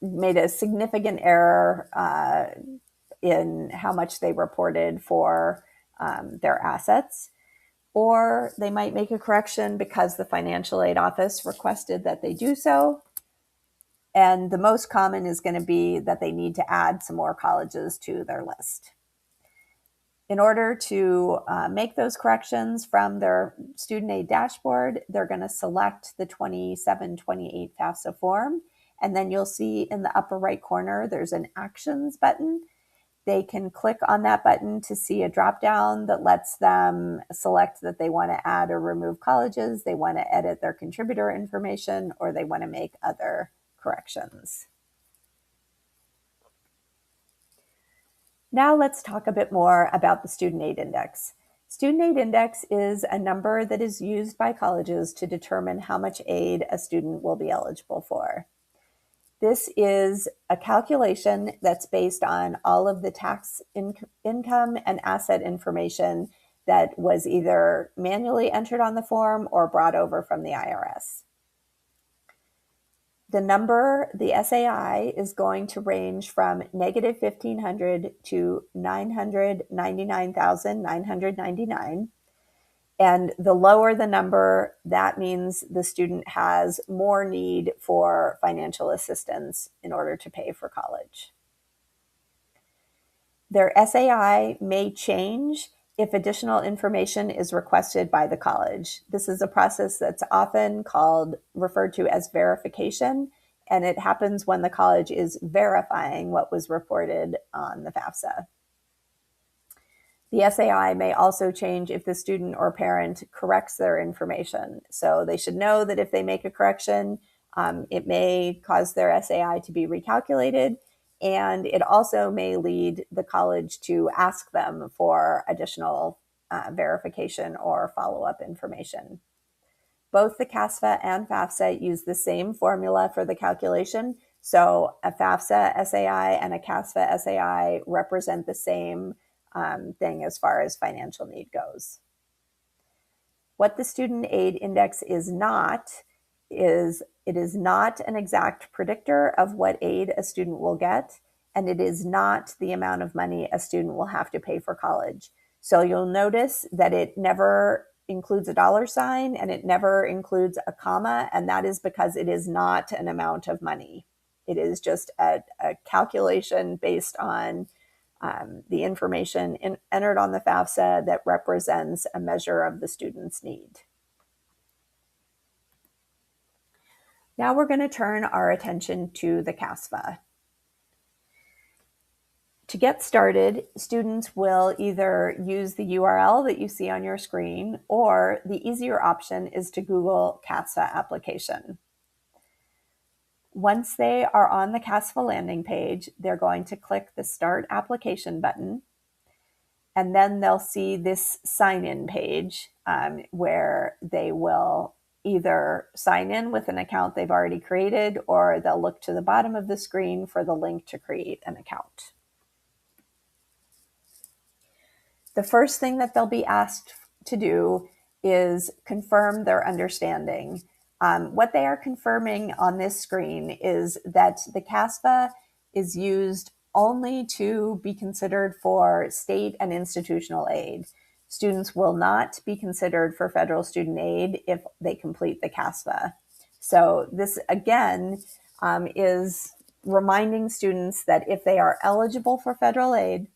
made a significant error in how much they reported for their assets. Or they might make a correction because the financial aid office requested that they do so. And the most common is going to be that they need to add some more colleges to their list. In order to make those corrections from their student aid dashboard, they're going to select the 2728 FAFSA form. And then you'll see in the upper right corner, there's an actions button. They can click on that button to see a drop down that lets them select that they want to add or remove colleges, they want to edit their contributor information, or they want to make other corrections. Now let's talk a bit more about the student aid index. Student aid index is a number that is used by colleges to determine how much aid a student will be eligible for. This is a calculation that's based on all of the tax income and asset information that was either manually entered on the form or brought over from the IRS. The number, the SAI, is going to range from negative $1,500 to $999,999. And the lower the number, that means the student has more need for financial assistance in order to pay for college. Their SAI may change if additional information is requested by the college. This is a process that's often referred to as verification, and it happens when the college is verifying what was reported on the FAFSA. The SAI may also change if the student or parent corrects their information. So they should know that if they make a correction, it may cause their SAI to be recalculated, and it also may lead the college to ask them for additional verification or follow-up information. Both the CASFA and FAFSA use the same formula for the calculation. So a FAFSA SAI and a CASFA SAI represent the same thing as far as financial need goes. What the student aid index is not is it is not an exact predictor of what aid a student will get, and it is not the amount of money a student will have to pay for college. So you'll notice that it never includes a dollar sign and it never includes a comma, and that is because it is not an amount of money. It is just a calculation based on the information entered on the FAFSA that represents a measure of the student's need. Now we're going to turn our attention to the CASFA. To get started, students will either use the URL that you see on your screen, or the easier option is to Google CASFA application. Once they are on the CASFA landing page, they're going to click the Start Application button, and then they'll see this sign-in page where they will either sign in with an account they've already created, or they'll look to the bottom of the screen for the link to create an account. The first thing that they'll be asked to do is confirm their understanding. What they are confirming on this screen is that the CASFA is used only to be considered for state and institutional aid. Students will not be considered for federal student aid if they complete the CASFA. So this, again, is reminding students that if they are eligible for federal aid,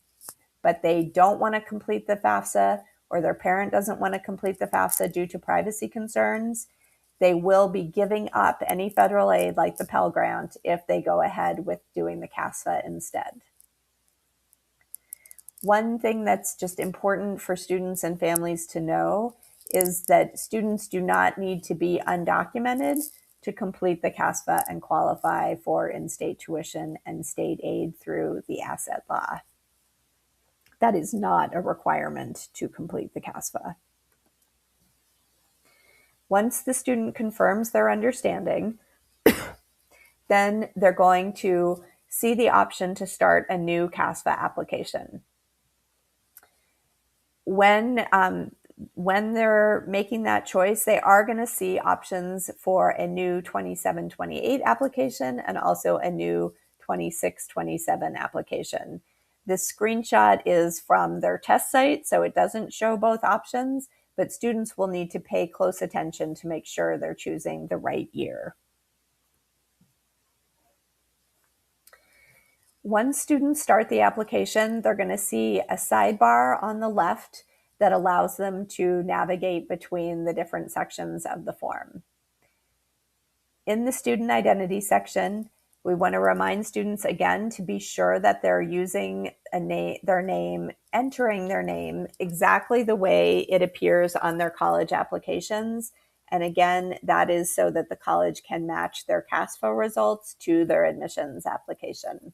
but they don't want to complete the FAFSA, or their parent doesn't want to complete the FAFSA due to privacy concerns, they will be giving up any federal aid like the Pell Grant if they go ahead with doing the CASFA instead. One thing that's just important for students and families to know is that students do not need to be undocumented to complete the CASFA and qualify for in-state tuition and state aid through the asset law. That is not a requirement to complete the CASFA. Once the student confirms their understanding, then they're going to see the option to start a new CASFA application. When they're making that choice, they are going to see options for a new 27-28 application and also a new 26-27 application. This screenshot is from their test site, so it doesn't show both options, but students will need to pay close attention to make sure they're choosing the right year. Once students start the application, they're going to see a sidebar on the left that allows them to navigate between the different sections of the form. In the student identity section, we want to remind students again to be sure that they're using their name, entering their name exactly the way it appears on their college applications. And again, that is so that the college can match their CASFA results to their admissions application.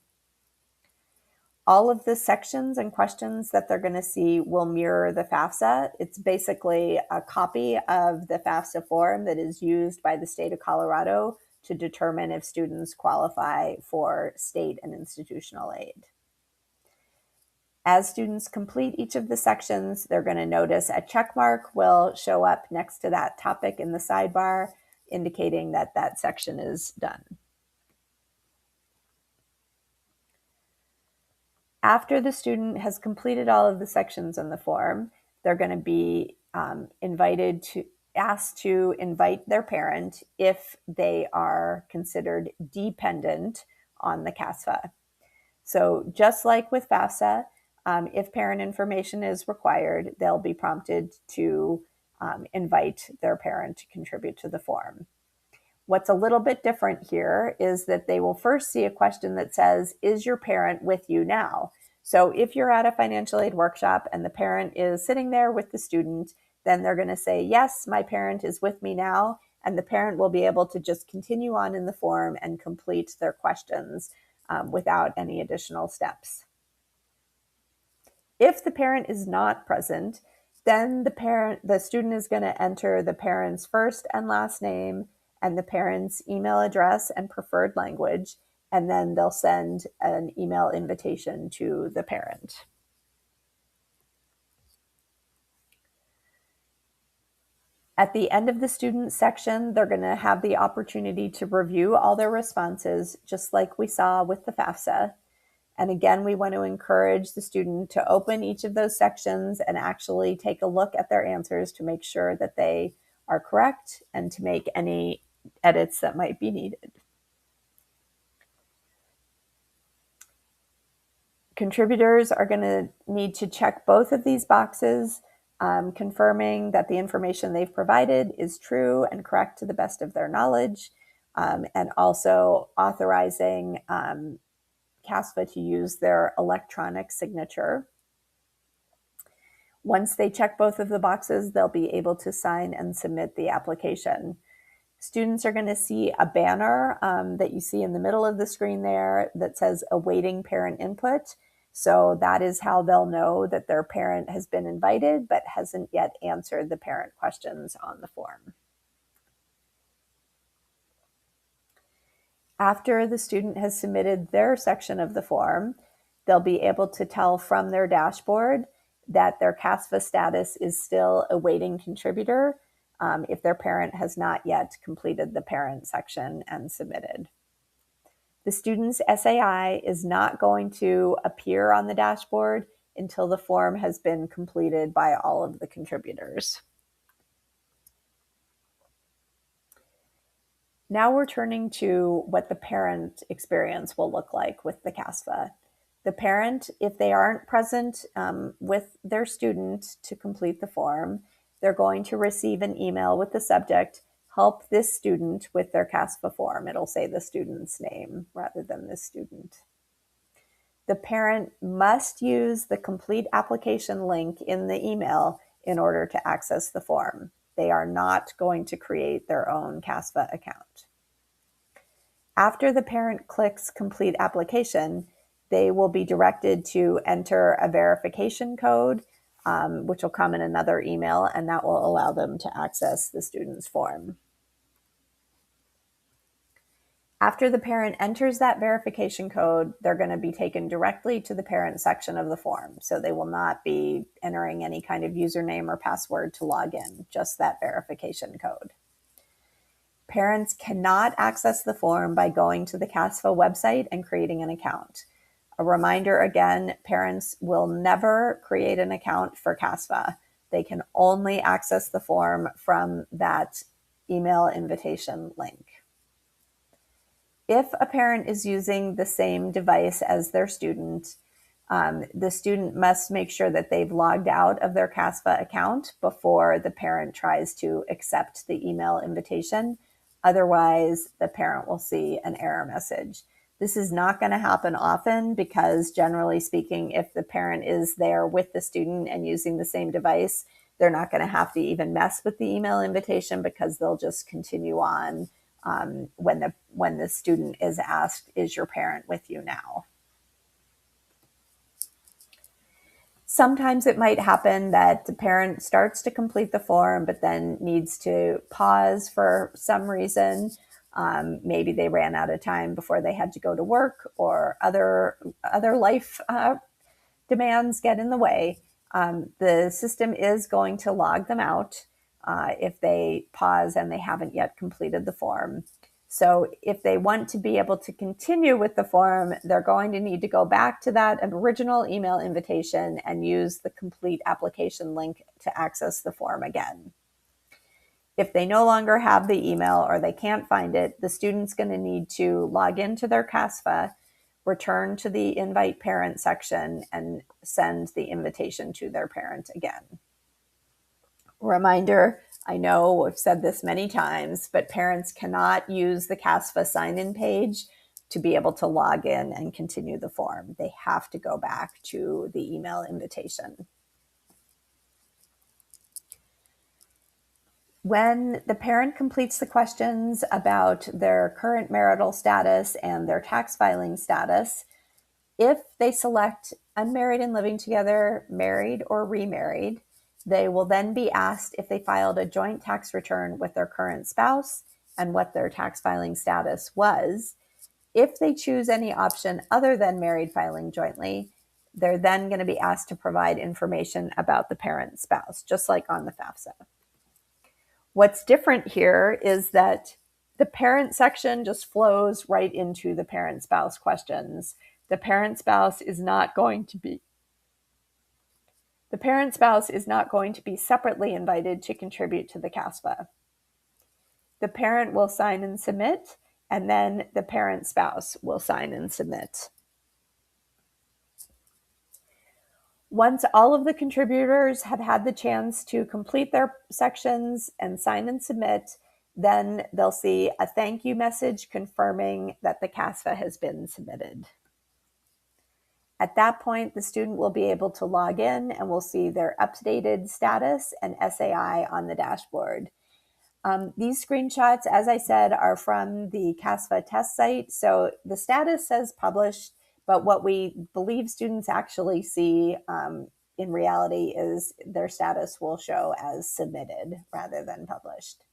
All of the sections and questions that they're going to see will mirror the FAFSA. It's basically a copy of the FAFSA form that is used by the state of Colorado to determine if students qualify for state and institutional aid. As students complete each of the sections, they're going to notice a check mark will show up next to that topic in the sidebar, indicating that that section is done. After the student has completed all of the sections in the form, they're going to be asked to invite their parent if they are considered dependent on the CASFA. So just like with FAFSA, if parent information is required, they'll be prompted to invite their parent to contribute to the form. What's a little bit different here is that they will first see a question that says, is your parent with you now? So if you're at a financial aid workshop and the parent is sitting there with the student, then they're going to say, yes, my parent is with me now. And the parent will be able to just continue on in the form and complete their questions without any additional steps. If the parent is not present, then the student is going to enter the parent's first and last name and the parent's email address and preferred language, and then they'll send an email invitation to the parent. At the end of the student section, they're going to have the opportunity to review all their responses, just like we saw with the FAFSA. And again, we want to encourage the student to open each of those sections and actually take a look at their answers to make sure that they are correct and to make any edits that might be needed. Contributors are going to need to check both of these boxes, confirming that the information they've provided is true and correct to the best of their knowledge, and also authorizing CASFA to use their electronic signature. Once they check both of the boxes, they'll be able to sign and submit the application. Students are going to see a banner that you see in the middle of the screen there that says awaiting parent input. So that is how they'll know that their parent has been invited but hasn't yet answered the parent questions on the form. After the student has submitted their section of the form, they'll be able to tell from their dashboard that their CASFA status is still awaiting contributor if their parent has not yet completed the parent section and submitted. The student's SAI is not going to appear on the dashboard until the form has been completed by all of the contributors. Now we're turning to what the parent experience will look like with the CASFA. The parent, if they aren't present with their student to complete the form, they're going to receive an email with the subject, help this student with their CASFA form. It'll say the student's name rather than the student. The parent must use the complete application link in the email in order to access the form. They are not going to create their own CASFA account. After the parent clicks complete application, they will be directed to enter a verification code, which will come in another email, and that will allow them to access the student's form. After the parent enters that verification code, they're going to be taken directly to the parent section of the form. So they will not be entering any kind of username or password to log in, just that verification code. Parents cannot access the form by going to the CASFA website and creating an account. A reminder again, parents will never create an account for CASFA. They can only access the form from that email invitation link. If a parent is using the same device as their student, the student must make sure that they've logged out of their CASFA account before the parent tries to accept the email invitation. Otherwise, the parent will see an error message. This is not going to happen often because generally speaking, if the parent is there with the student and using the same device, they're not going to have to even mess with the email invitation because they'll just continue on when the student is asked, is your parent with you now? Sometimes it might happen that the parent starts to complete the form, but then needs to pause for some reason. Maybe they ran out of time before they had to go to work, or other life demands get in the way. The system is going to log them out if they pause and they haven't yet completed the form. So if they want to be able to continue with the form, they're going to need to go back to that original email invitation and use the complete application link to access the form again. If they no longer have the email or they can't find it, the student's going to need to log into their CASFA, return to the invite parent section, and send the invitation to their parent again. Reminder, I know I've said this many times, but parents cannot use the CASFA sign-in page to be able to log in and continue the form. They have to go back to the email invitation. When the parent completes the questions about their current marital status and their tax filing status, if they select unmarried and living together, married, or remarried, they will then be asked if they filed a joint tax return with their current spouse and what their tax filing status was. If they choose any option other than married filing jointly, they're then going to be asked to provide information about the parent spouse, just like on the FAFSA. What's different here is that the parent section just flows right into the parent spouse questions. The parent spouse is not going to be separately invited to contribute to the CASFA. The parent will sign and submit, and then the parent spouse will sign and submit. Once all of the contributors have had the chance to complete their sections and sign and submit, then they'll see a thank you message confirming that the CASFA has been submitted. At that point, the student will be able to log in and will see their updated status and SAI on the dashboard. These screenshots, as I said, are from the CASFA test site. So the status says published, but what we believe students actually see in reality is their status will show as submitted rather than published.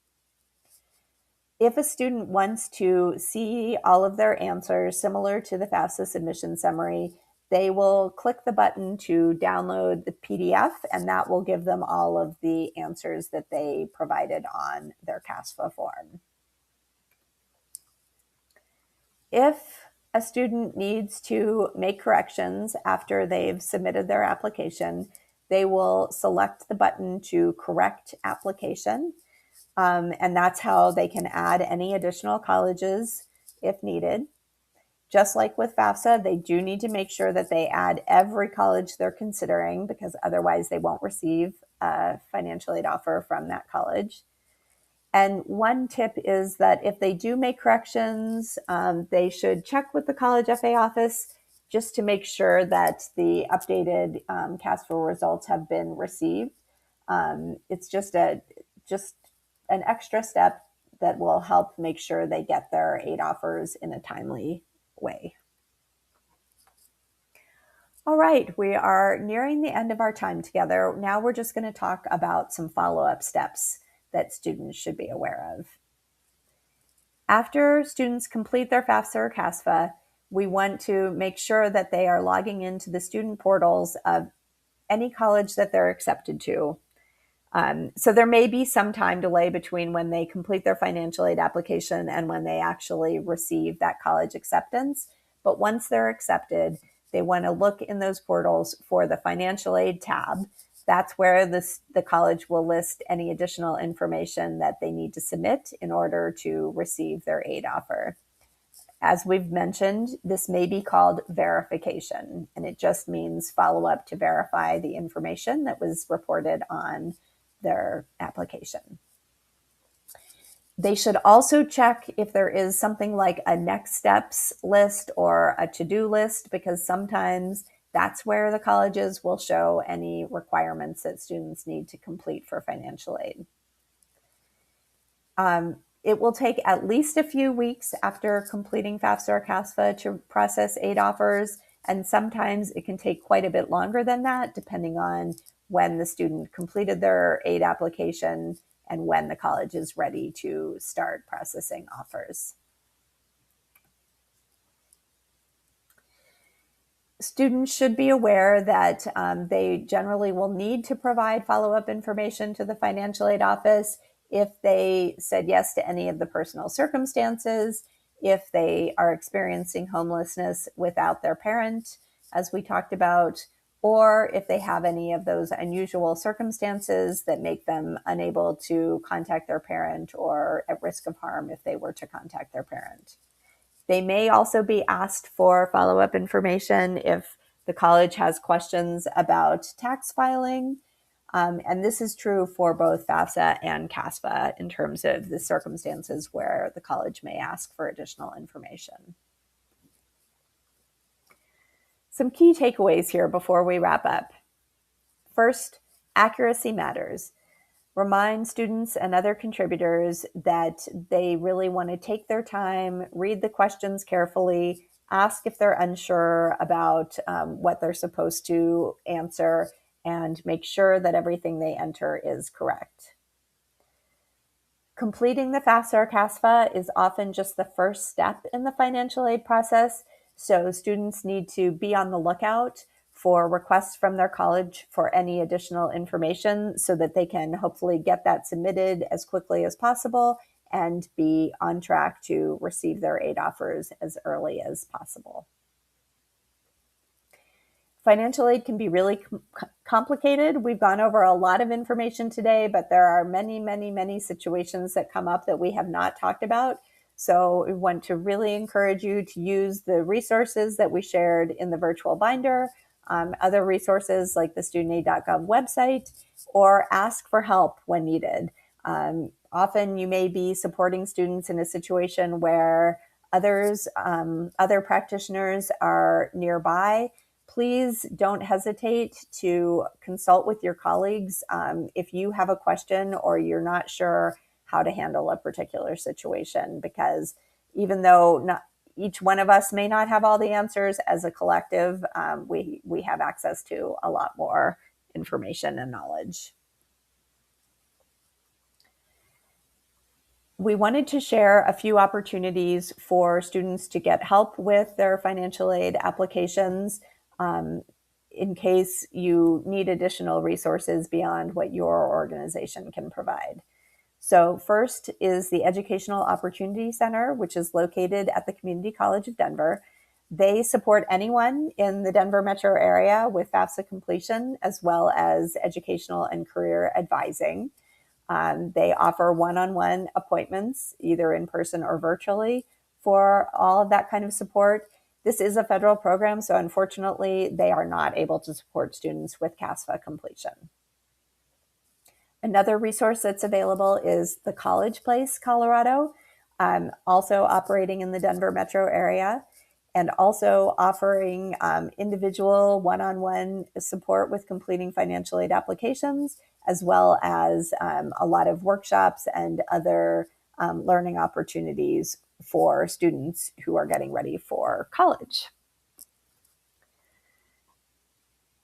If a student wants to see all of their answers similar to the FAFSA submission summary, they will click the button to download the PDF, and that will give them all of the answers that they provided on their CASFA form. If a student needs to make corrections after they've submitted their application, they will select the button to correct application. And that's how they can add any additional colleges if needed. Just like with FAFSA, they do need to make sure that they add every college they're considering, because otherwise they won't receive a financial aid offer from that college. And one tip is that if they do make corrections, they should check with the college FA office just to make sure that the updated CASFA results have been received. It's just an extra step that will help make sure they get their aid offers in a timely way. All right, we are nearing the end of our time together. Now we're just going to talk about some follow-up steps that students should be aware of. After students complete their FAFSA or CASFA, we want to make sure that they are logging into the student portals of any college that they're accepted to. So there may be some time delay between when they complete their financial aid application and when they actually receive that college acceptance. But once they're accepted, they want to look in those portals for the financial aid tab. That's where the college will list any additional information that they need to submit in order to receive their aid offer. As we've mentioned, this may be called verification, and it just means follow up to verify the information that was reported on their application. They should also check if there is something like a next steps list or a to-do list, because sometimes that's where the colleges will show any requirements that students need to complete for financial aid. It will take at least a few weeks after completing FAFSA or CASFA to process aid offers, and sometimes it can take quite a bit longer than that, depending on when the student completed their aid application and when the college is ready to start processing offers. Students should be aware that they generally will need to provide follow-up information to the financial aid office if they said yes to any of the personal circumstances, if they are experiencing homelessness without their parent, as we talked about, or if they have any of those unusual circumstances that make them unable to contact their parent or at risk of harm if they were to contact their parent. They may also be asked for follow-up information if the college has questions about tax filing. And this is true for both FAFSA and CASFA in terms of the circumstances where the college may ask for additional information. Some key takeaways here before we wrap up. First, accuracy matters. Remind students and other contributors that they really want to take their time, read the questions carefully, ask if they're unsure about what they're supposed to answer, and make sure that everything they enter is correct. Completing the FAFSA or CASFA is often just the first step in the financial aid process, so students need to be on the lookout for requests from their college for any additional information so that they can hopefully get that submitted as quickly as possible and be on track to receive their aid offers as early as possible. Financial aid can be really complicated. We've gone over a lot of information today, but there are many, many, many situations that come up that we have not talked about. So we want to really encourage you to use the resources that we shared in the virtual binder, other resources like the studentaid.gov website, or ask for help when needed. Often you may be supporting students in a situation where other practitioners are nearby. Please don't hesitate to consult with your colleagues if you have a question or you're not sure how to handle a particular situation, because even though each one of us may not have all the answers, as a collective, we have access to a lot more information and knowledge. We wanted to share a few opportunities for students to get help with their financial aid applications in case you need additional resources beyond what your organization can provide. So first is the Educational Opportunity Center, which is located at the Community College of Denver. They support anyone in the Denver metro area with FAFSA completion, as well as educational and career advising. They offer one-on-one appointments, either in person or virtually, for all of that kind of support. This is a federal program, so unfortunately, they are not able to support students with CASFA completion. Another resource that's available is the College Place, Colorado, also operating in the Denver metro area, and also offering individual one-on-one support with completing financial aid applications, as well as a lot of workshops and other learning opportunities for students who are getting ready for college.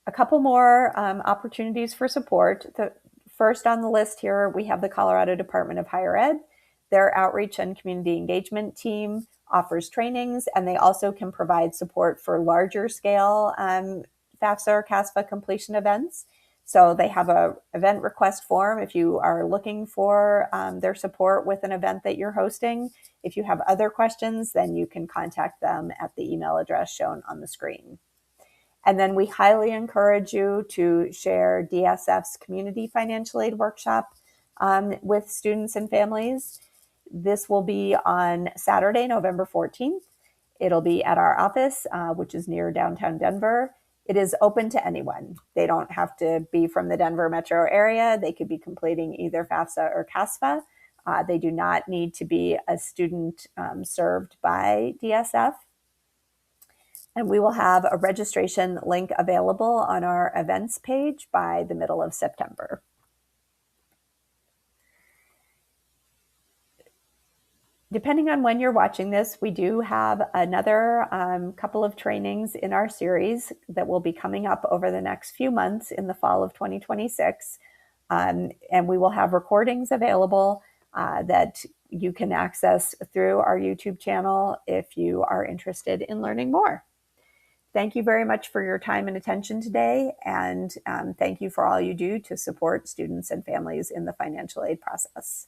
A couple more opportunities for support. The first on the list here, we have the Colorado Department of Higher Ed. Their outreach and community engagement team offers trainings, and they also can provide support for larger scale FAFSA or CASFA completion events. So they have an event request form if you are looking for their support with an event that you're hosting. If you have other questions, then you can contact them at the email address shown on the screen. And then we highly encourage you to share DSF's Community Financial Aid Workshop with students and families. This will be on Saturday, November 14th. It'll be at our office, which is near downtown Denver. It is open to anyone. They don't have to be from the Denver metro area. They could be completing either FAFSA or CASFA. They do not need to be a student served by DSF. And we will have a registration link available on our events page by the middle of September. Depending on when you're watching this, we do have another couple of trainings in our series that will be coming up over the next few months in the fall of 2026. And we will have recordings available that you can access through our YouTube channel if you are interested in learning more. Thank you very much for your time and attention today, and thank you for all you do to support students and families in the financial aid process.